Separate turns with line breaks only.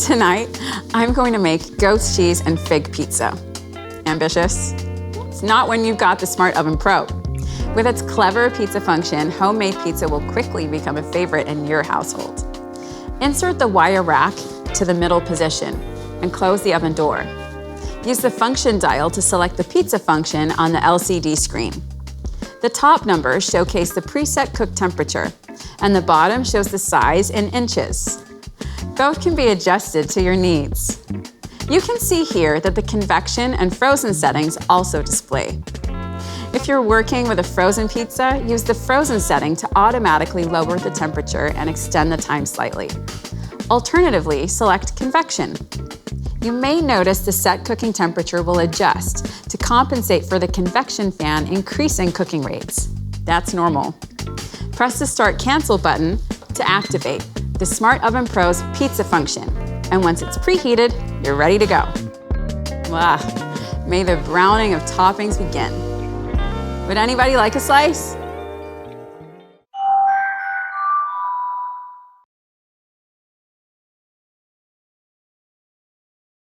Tonight, I'm going to make goat's cheese and fig pizza. Ambitious? It's not when you've got the Smart Oven Pro. With its clever pizza function, homemade pizza will quickly become a favorite in your household. Insert the wire rack to the middle position and close the oven door. Use the function dial to select the pizza function on the LCD screen. The top numbers showcase the preset cook temperature, and the bottom shows the size in inches. Both can be adjusted to your needs. You can see here that the convection and frozen settings also display. If you're working with a frozen pizza, use the frozen setting to automatically lower the temperature and extend the time slightly. Alternatively, select convection. You may notice the set cooking temperature will adjust to compensate for the convection fan increasing cooking rates. That's normal. Press the Start Cancel button to activate the Smart Oven Pro's pizza function. And once it's preheated, you're ready to go. May the browning of toppings begin. Would anybody like a slice?